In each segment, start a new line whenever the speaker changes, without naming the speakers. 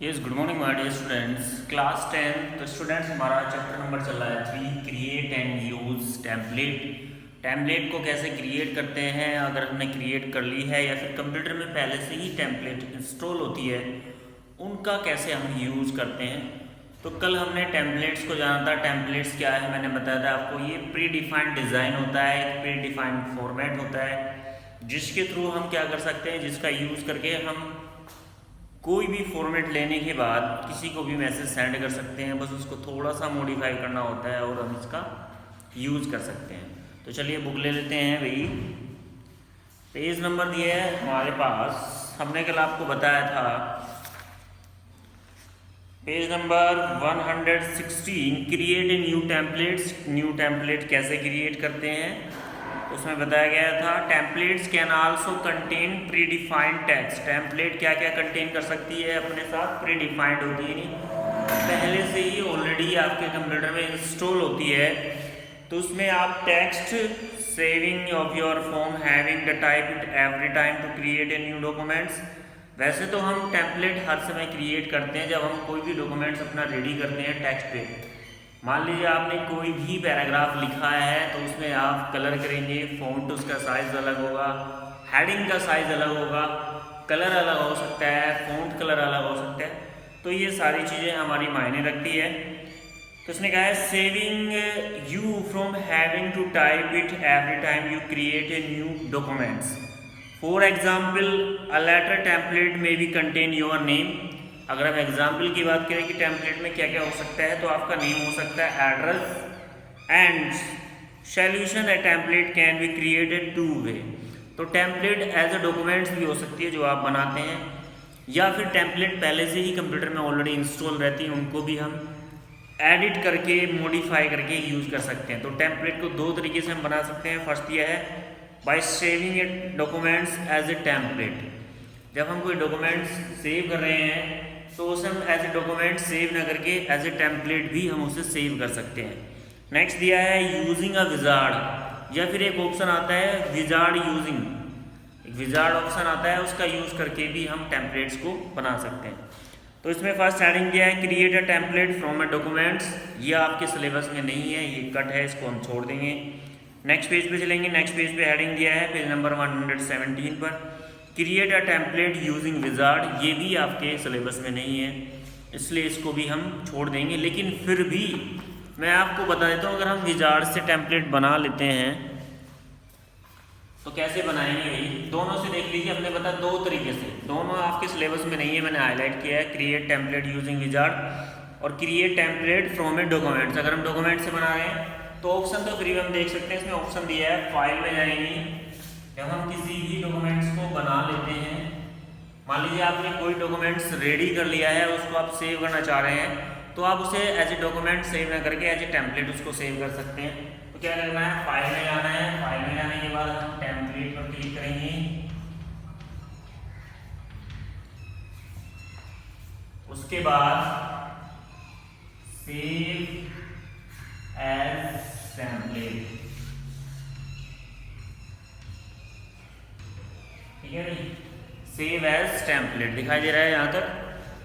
Yes, good morning my dear students. Class 10। तो students, हमारा chapter number चल रहा है 3, create and use template. Template को कैसे क्रिएट करते हैं, अगर हमने क्रिएट कर ली है या फिर कंप्यूटर में पहले से ही टेम्पलेट इंस्टॉल होती है, उनका कैसे हम यूज़ करते हैं। तो कल हमने टेम्पलेट्स को जाना था। टेम्पलेट्स क्या है मैंने बताया था आपको। ये प्री डिफाइंड डिज़ाइन होता है, एक प्री डिफाइंड फॉर्मेट होता है, जिसके थ्रू हम क्या कर सकते हैं, जिसका यूज़ करके हम कोई भी फॉर्मेट लेने के बाद किसी को भी मैसेज सेंड कर सकते हैं। बस उसको थोड़ा सा मॉडिफाई करना होता है और हम इसका यूज़ कर सकते हैं। तो चलिए बुक ले लेते हैं भाई। पेज नंबर दिया है हमारे पास, हमने कल आपको बताया था page number 116, create a new templates. New template कैसे क्रिएट करते हैं उसमें बताया गया था। Templates can also contain pre defined text. Template क्या क्या कंटेन कर सकती है, अपने साथ प्री डिफाइंड होती है, पहले से ही ऑलरेडी आपके कंप्यूटर में इंस्टॉल होती है। तो उसमें आप text saving of your form having the type it every time to create a new documents. वैसे तो हम टेम्पलेट हर समय क्रिएट करते हैं जब हम कोई भी डॉक्यूमेंट्स अपना रेडी करते हैं टेक्स्ट पे। मान लीजिए आपने कोई भी पैराग्राफ लिखा है तो उसमें आप कलर करेंगे, फ़ॉन्ट उसका साइज़ अलग होगा, हेडिंग का साइज़ अलग होगा, कलर अलग हो सकता है, फ़ॉन्ट कलर अलग हो सकता है। तो ये सारी चीज़ें हमारी मायने रखती है। तो उसने कहा है saving you from having to type it every time you create a new documents. For example a letter template में भी कंटेन योर नेम। अगर हम एग्जाम्पल की बात करें कि टेम्पलेट में क्या क्या हो सकता है, तो आपका नेम हो सकता है, address and solution. A template can be created two way. तो टेम्पलेट एज ए डॉक्यूमेंट्स भी हो सकती है जो आप बनाते हैं, या फिर टेम्पलेट पहले से ही कंप्यूटर में ऑलरेडी इंस्टॉल रहती है, उनको भी हम एडिट करके मॉडिफाई करके यूज़ कर सकते हैं। तो टेम्पलेट को दो तरीके से हम बना सकते हैं। फर्स्ट यह है by saving a documents as a template. जब हम कोई डॉक्यूमेंट्स सेव कर रहे हैं तो उसे हम एज ए डॉक्यूमेंट सेव ना करके एज ए टेम्पलेट भी हम उसे सेव कर सकते हैं। नेक्स्ट दिया है यूजिंग अ विजार्ड, या फिर एक ऑप्शन आता है विजार्ड यूजिंग। एक विजार्ड ऑप्शन आता है, उसका यूज़ करके भी हम टेम्पलेट्स को बना सकते हैं। तो इसमें फर्स्ट हेडिंग दिया है create a template from A documents. ये आपके सिलेबस में नहीं है, ये कट है, इसको हम छोड़ देंगे। नेक्स्ट पेज पे चलेंगे। नेक्स्ट पेज पे हेडिंग दिया है पेज नंबर 117 पर create a template using wizard. ये भी आपके सिलेबस में नहीं है, इसलिए इसको भी हम छोड़ देंगे। लेकिन फिर भी मैं आपको बता देता हूँ, अगर हम विजार्ड से टेम्पलेट बना लेते हैं तो कैसे बनाएंगे भाई। दोनों से देख लीजिए, हमने बताया दो तरीके से, दोनों आपके सिलेबस में नहीं है, मैंने हाईलाइट किया है। क्रिएट टेम्पलेट यूजिंग विजार्ड और create template from A documents. अगर हम डॉक्यूमेंट से बना रहे हैं तो ऑप्शन तो फ्री हम देख सकते हैं। इसमें ऑप्शन दिया है फाइल में जाएंगे। जब हम किसी भी डॉक्यूमेंट्स को बना लेते हैं, मान लीजिए आपने कोई डॉक्यूमेंट्स रेडी कर लिया है, उसको आप सेव करना चाह रहे हैं, तो आप उसे एज ए डॉक्यूमेंट सेव ना करके एज ए टेम्पलेट उसको सेव कर सकते हैं। तो क्या करना है, फाइल में जाना है। फाइल में जाने के बाद हम टेम्पलेट पर क्लिक करेंगे। उसके बाद सेव एज टेम्पलेट, ठीक है नहीं, सेव एज टेम्पलेट दिखाई दे रहा है यहाँ तक।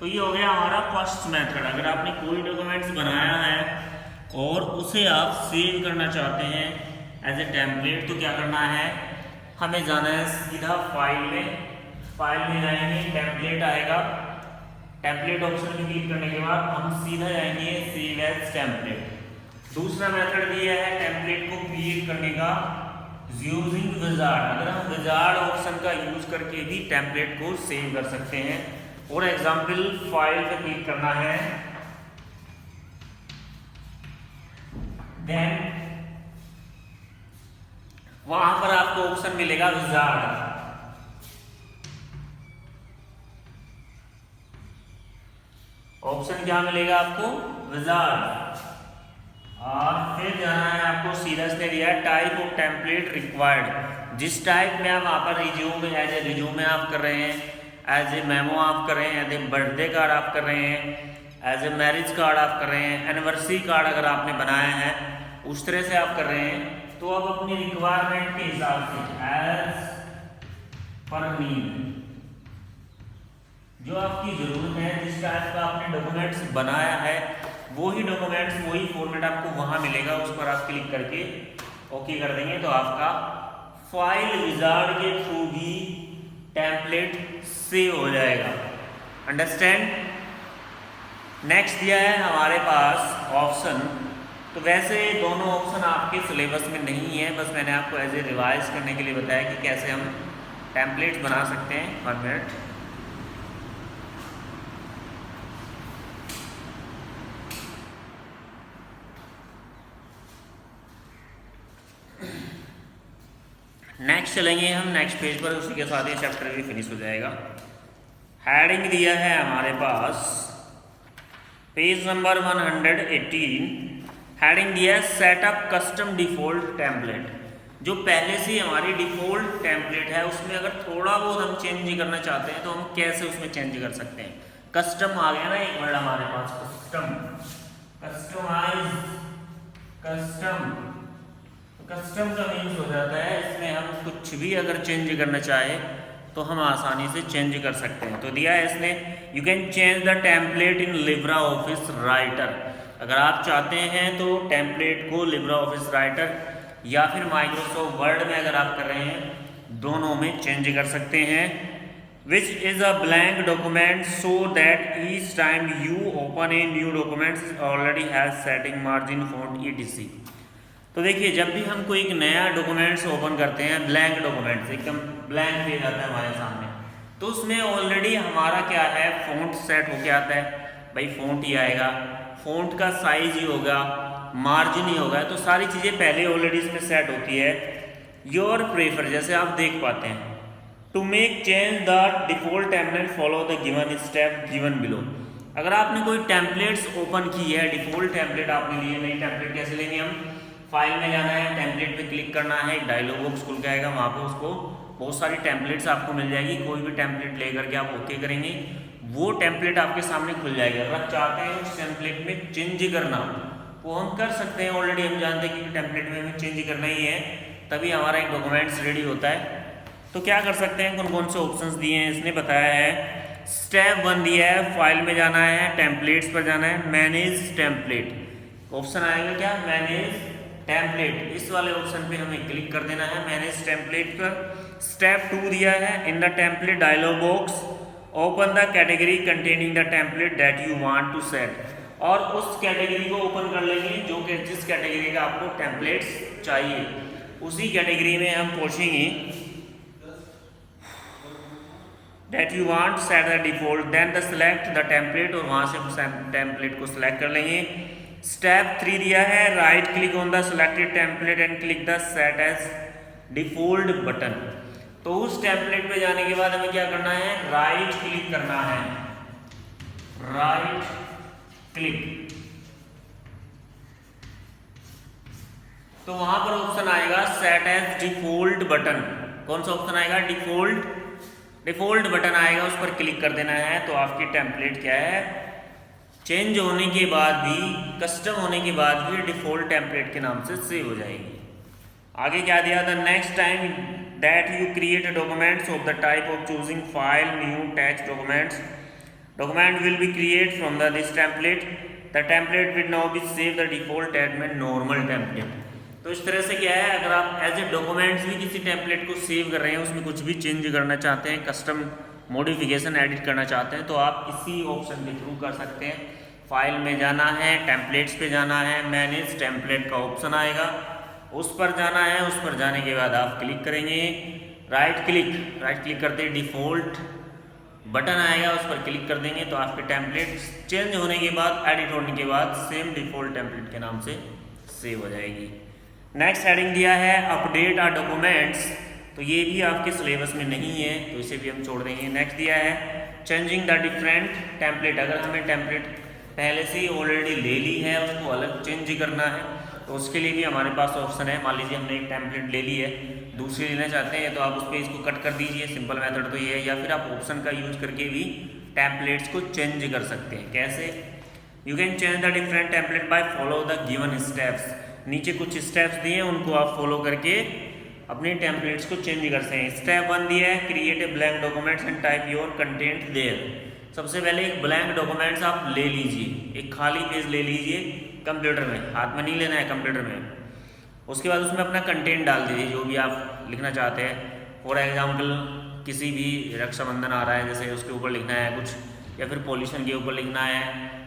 तो ये हो गया हमारा फर्स्ट मेथड। अगर आपने कोई डॉक्यूमेंट्स बनाया है और उसे आप सेव करना चाहते हैं एज ए टेम्पलेट, तो क्या करना है, हमें जाना है सीधा फाइल में। फाइल में जाएंगे, टेम्पलेट आएगा, टेम्पलेट ऑप्शन में क्लिक करने के बाद हम सीधा जाएंगे सेव एज टेम्पलेट। दूसरा मेथड दिया है टेम्पलेट को क्रिएट करने का यूजिंग विजार्ड। अगर हम विजार्ड ऑप्शन का यूज करके भी टेम्पलेट को सेव कर सकते हैं। फॉर एग्जाम्पल फाइल पर क्लिक करना है, देन वहां पर आपको ऑप्शन मिलेगा विजार्ड। ऑप्शन क्या मिलेगा आपको, विजार्ड। और फिर जाना है आपको, सीधा से दिया है टाइप ऑफ टेम्पलेट रिक्वायर्ड। जिस टाइप में आप वहाँ पर रिज्यूम एज ए रिज्यूम आप कर रहे हैं, एज ए मेमो आप कर रहे हैं, एज ए बर्थडे कार्ड आप कर रहे हैं, एज ए मैरिज कार्ड आप कर रहे हैं, एनिवर्सरी कार्ड अगर आपने बनाया है उस तरह से आप कर रहे हैं, तो अब अपनी रिक्वायरमेंट के हिसाब से एज पर नीड जो आपकी ज़रूरत है, जिस टाइप का आपने डॉक्यूमेंट्स बनाया है वही डॉक्यूमेंट्स वही फॉर्मेट आपको वहाँ मिलेगा। उस पर आप क्लिक करके ओके कर देंगे तो आपका फाइल विजार्ड के थ्रू भी टेम्पलेट सेव हो जाएगा। अंडरस्टैंड। नेक्स्ट दिया है हमारे पास ऑप्शन। तो वैसे दोनों ऑप्शन आपके सिलेबस में नहीं है, बस मैंने आपको एज ए रिवाइज करने के लिए बताया कि कैसे हम टेम्पलेट्स बना सकते हैं। 1 मिनट। नेक्स्ट चलेंगे हम नेक्स्ट पेज पर, उसी के साथ ये चैप्टर भी फिनिश हो जाएगा। हेडिंग दिया है हमारे पास पेज नंबर 118। हेडिंग दिया है सेटअप कस्टम डिफॉल्ट टेम्पलेट। जो पहले से हमारी डिफॉल्ट टेम्पलेट है उसमें अगर थोड़ा बहुत हम चेंज करना चाहते हैं तो हम कैसे उसमें चेंज कर सकते हैं। कस्टम आ गया ना एक वर्ड हमारे पास, कस्टम, कस्टमाइज, कस्टम। कस्टम का मीन्स हो जाता है इसमें हम कुछ भी अगर चेंज करना चाहे तो हम आसानी से चेंज कर सकते हैं। तो दिया है इसने you can change the template in Libra office writer. अगर आप चाहते हैं तो टेम्पलेट को लिब्रा ऑफिस राइटर या फिर माइक्रोसॉफ्ट वर्ड में अगर आप कर रहे हैं दोनों में चेंज कर सकते हैं। Which is a blank document so that each time you open A new documents already has setting margin font etc। तो देखिए जब भी हम कोई एक नया डॉक्यूमेंट्स ओपन करते हैं, ब्लैंक डॉक्यूमेंट्स एकदम ब्लैंक पेज आता है हमारे सामने, तो उसमें ऑलरेडी हमारा क्या है फ़ॉन्ट सेट होके आता है। भाई फ़ॉन्ट ही आएगा, फ़ॉन्ट का साइज ही होगा, मार्जिन ही होगा, तो सारी चीज़ें पहले ऑलरेडी इसमें सेट होती है। योर प्रेफर जैसे आप देख पाते हैं to make change the default template follow the given step given below. अगर आपने कोई टेम्पलेट्स ओपन की है, डिफॉल्ट टेम्पलेट आपने लिए, नई टेम्पलेट कैसे लेंगे हम, फाइल में जाना है, टेम्पलेट पे क्लिक करना है, एक डायलॉग बॉक्स खुल जाएगा, वहाँ पे उसको बहुत सारी टेम्पलेट्स आपको मिल जाएगी। कोई भी टेम्पलेट लेकर के आप ओके करेंगे वो टेम्पलेट आपके सामने खुल जाएगा। अगर आप चाहते हैं उस टेम्पलेट में चेंज करना वो हम कर सकते हैं। ऑलरेडी हम जानते हैं कि टेम्पलेट में हमें चेंज करना ही है, तभी हमारा एक डॉक्यूमेंट्स रेडी होता है। तो क्या कर सकते हैं, कौन कौन से ऑप्शंस दिए हैं इसने बताया है। स्टेप 1 दिया है, फाइल में जाना है, टेम्पलेट्स पर जाना है, मैनेज टेम्पलेट ऑप्शन आएगा क्या, मैनेज टेम्पलेट, इस वाले ऑप्शन पे हमें क्लिक कर देना है मैनेज टेम्पलेट पर। स्टेप 2 दिया है, in the template dialog box open the category containing the template that you want to set. और उस कैटेगरी को ओपन कर लेंगे जो कि जिस कैटेगरी का आपको टेम्पलेट्स चाहिए, उसी कैटेगरी में हम पहुंचेंगे that you want set the default, then the select the template, और वहां से टेम्पलेट को सिलेक्ट कर लेंगे। स्टेप 3 दिया है, right click on the selected template and click the set as default button. तो उस टेम्पलेट पे जाने के बाद हमें क्या करना है, राइट क्लिक करना है, राइट क्लिक। तो वहां पर ऑप्शन आएगा सेट एज डिफॉल्ट बटन। कौन सा ऑप्शन आएगा, डिफॉल्ट बटन आएगा, उस पर क्लिक कर देना है। तो आपकी टेम्पलेट क्या है, चेंज होने के बाद भी, कस्टम होने के बाद भी डिफॉल्ट टेम्पलेट के नाम से सेव हो जाएगी। आगे क्या दिया था, next time that you create documents of the type of choosing file new text documents, document will be create from the this template, the template will now be save the default adamant normal template. तो इस तरह से क्या है, अगर आप as a documents भी किसी टेम्पलेट को सेव कर रहे हैं, उसमें कुछ भी चेंज करना चाहते हैं, कस्टम मॉडिफिकेशन एडिट करना चाहते हैं, तो आप इसी ऑप्शन के थ्रू कर सकते हैं। फाइल में जाना है, टेम्पलेट्स पे जाना है, मैनेज टेम्पलेट का ऑप्शन आएगा, उस पर जाना है। उस पर जाने के बाद आप क्लिक करेंगे, राइट क्लिक करते ही डिफॉल्ट बटन आएगा, उस पर क्लिक कर देंगे तो आपके टेम्पलेट चेंज होने के बाद, एडिट होने के बाद सेम डिफॉल्ट टेम्पलेट के नाम से सेव हो जाएगी। नेक्स्ट हेडिंग दिया है अपडेट आर डॉक्यूमेंट्स, तो ये भी आपके सिलेबस में नहीं है तो इसे भी हम छोड़ देंगे। नेक्स्ट दिया है चेंजिंग द डिफरेंट टेम्पलेट, अगर हमें टेम्पलेट पहले से ही ऑलरेडी ले ली है, उसको अलग चेंज करना है, तो उसके लिए भी हमारे पास ऑप्शन है। मान लीजिए हमने एक टेम्पलेट ले ली है, दूसरी लेना चाहते हैं, तो आप उस पर इसको कट कर दीजिए, सिंपल मेथड तो ये है। या फिर आप ऑप्शन का यूज करके भी टेम्पलेट्स को चेंज कर सकते हैं। कैसे, you can change the different template by follow the given steps. नीचे कुछ स्टेप्स दिए हैं, उनको आप फॉलो करके अपने टेम्पलेट्स को चेंज कर सकते हैं। स्टेप 1 दिया है, create a blank documents and type your content there. सबसे पहले एक ब्लैंक डॉक्यूमेंट्स आप ले लीजिए, एक खाली पेज ले लीजिए कंप्यूटर में, हाथ में नहीं लेना है, कंप्यूटर में। उसके बाद उसमें अपना कंटेंट डाल दीजिए जो भी आप लिखना चाहते हैं। फॉर एग्जाम्पल किसी भी रक्षाबंधन आ रहा है जैसे, उसके ऊपर लिखना है कुछ, या फिर पॉल्यूशन के ऊपर लिखना है,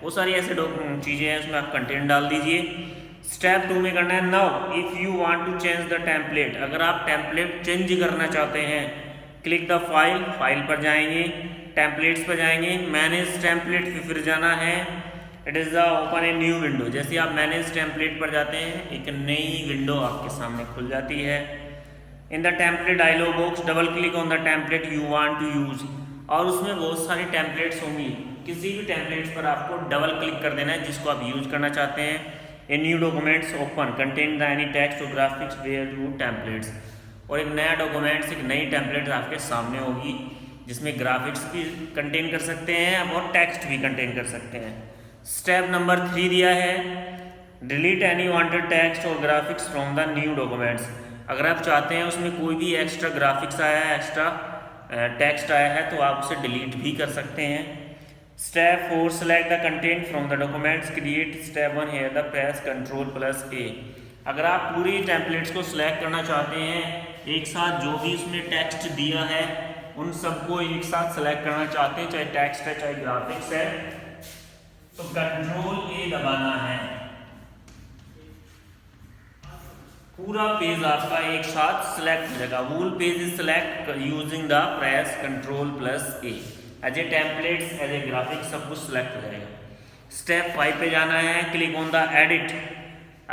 वो सारी ऐसे चीज़ें हैं, उसमें आप कंटेंट डाल दीजिए। स्टेप 2 में करना है, now if you want to change the template, अगर आप टेम्पलेट चेंज करना चाहते हैं, क्लिक द फाइल, फाइल पर जाएंगे, टेम्पलेट्स पर जाएंगे, मैनेज टेम्पलेट पे फिर जाना है। It is the open a new window, जैसे आप मैनेज टेम्पलेट पर जाते हैं एक नई विंडो आपके सामने खुल जाती है। In the template dialog box double click on the template you want to use, और उसमें बहुत सारी टेम्पलेट्स होंगी, किसी भी टेम्पलेट्स पर आपको डबल क्लिक कर देना है जिसको आप यूज़ करना चाहते हैं। ए new documents open contain the any text और ग्राफिक्स वेयर टू टेम्पलेट्स, और एक नया डॉक्यूमेंट्स, एक नई टेम्पलेट आपके सामने होगी जिसमें ग्राफिक्स भी कंटेन कर सकते हैं और टेक्स्ट भी कंटेन कर सकते हैं। स्टेप नंबर 3 दिया है, डिलीट एनी वांटेड टेक्स्ट और graphics from the new documents, अगर आप चाहते हैं उसमें कोई भी एक्स्ट्रा ग्राफिक्स आया है, एक्स्ट्रा टेक्स्ट आया है, तो आप उसे डिलीट भी कर सकते हैं। Step 4 select the content from the documents create. Step 1 here the press Ctrl+A, अगर आप पूरी टेम्पलेट्स को सिलेक्ट करना चाहते हैं एक साथ, जो भी उसमें टेक्स्ट दिया है उन सबको एक साथ सेलेक्ट करना चाहते हैं, चाहे टेक्स्ट है चाहे ग्राफिक्स है, तो Ctrl+A दबाना है। पूरा पेज आपका एक साथ सिलेक्ट हो जाएगा। Whole page is select using the press Ctrl+A, as a templates, as a graphics, सब कुछ सिलेक्ट हो जाएगा। स्टेप 5 पे जाना है, click on the edit,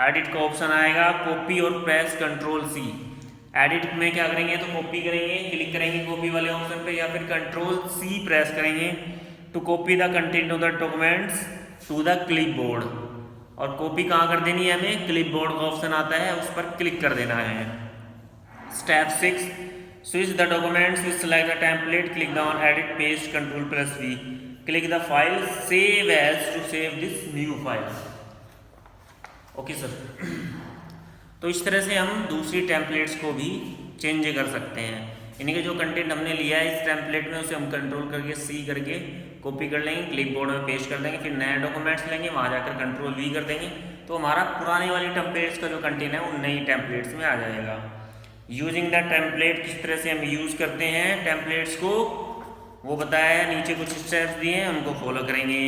edit का ऑप्शन आएगा, कॉपी और प्रेस Ctrl+C। एडिट में क्या करेंगे तो कॉपी करेंगे, क्लिक करेंगे कॉपी वाले ऑप्शन पे, या फिर Ctrl+C प्रेस करेंगे to copy the content of the documents to the clipboard, और कॉपी कहाँ कर देनी है हमें, क्लिपबोर्ड का ऑप्शन आता है उस पर क्लिक कर देना है। Step 6 switch the documents which select the template, click down edit paste Ctrl+V, click the file save as to save this new file. Okay sir, तो इस तरह से हम दूसरी टेम्पलेट्स को भी चेंज कर सकते हैं। यानी कि जो कंटेंट हमने लिया है इस टेम्पलेट में, उसे हम कंट्रोल करके C करके कॉपी कर लेंगे, क्लिपबोर्ड में पेस्ट कर देंगे, फिर नया डॉक्यूमेंट्स लेंगे, वहाँ जाकर Ctrl+V कर देंगे, तो हमारा पुराने वाली टेम्पलेट्स का जो कंटेंट है वो नई टेम्पलेट्स में आ जाएगा। यूजिंग द टेम्पलेट, किस तरह से हम यूज़ करते हैं टेम्पलेट्स को वो बताया है, नीचे कुछ स्टेप्स दिए हैं उनको फॉलो करेंगे।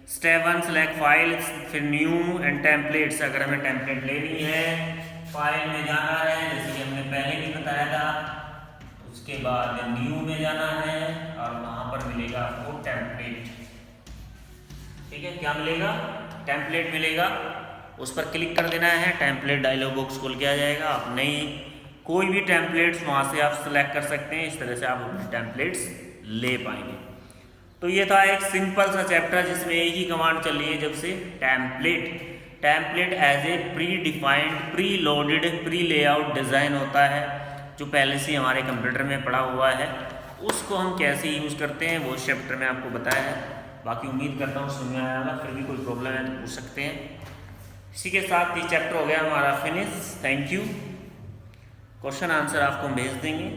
स्टेप 1 सेलेक्ट फाइल, फिर न्यू एंड टेम्पलेट्स, अगर हमें टेम्पलेट लेनी है फाइल में जाना है जैसे कि हमने पहले भी बताया था, उसके बाद न्यू में जाना है और वहाँ पर मिलेगा आपको टेम्पलेट। ठीक है, क्या मिलेगा, टेम्पलेट मिलेगा, उस पर क्लिक कर देना है, टेम्पलेट डायलॉग बॉक्स खोल के आ जाएगा। आप नई कोई भी टेम्पलेट्स वहाँ से आप सेलेक्ट कर सकते हैं, इस तरह से आप अपने टेम्पलेट्स ले पाएंगे। तो ये था एक सिंपल सा चैप्टर जिसमें एक ही कमांड चल रही है जब से, template as a pre defined, pre loaded, pre layout design होता है जो पहले से हमारे कंप्यूटर में पड़ा हुआ है, उसको हम कैसे यूज़ करते हैं वो चैप्टर में आपको बताया है। बाकी उम्मीद करता हूँ समझ में आया होगा, फिर भी कोई प्रॉब्लम है तो पूछ सकते हैं। इसी के साथ ये चैप्टर हो गया हमारा finish. Thank you. Question answer आपको हम भेज देंगे।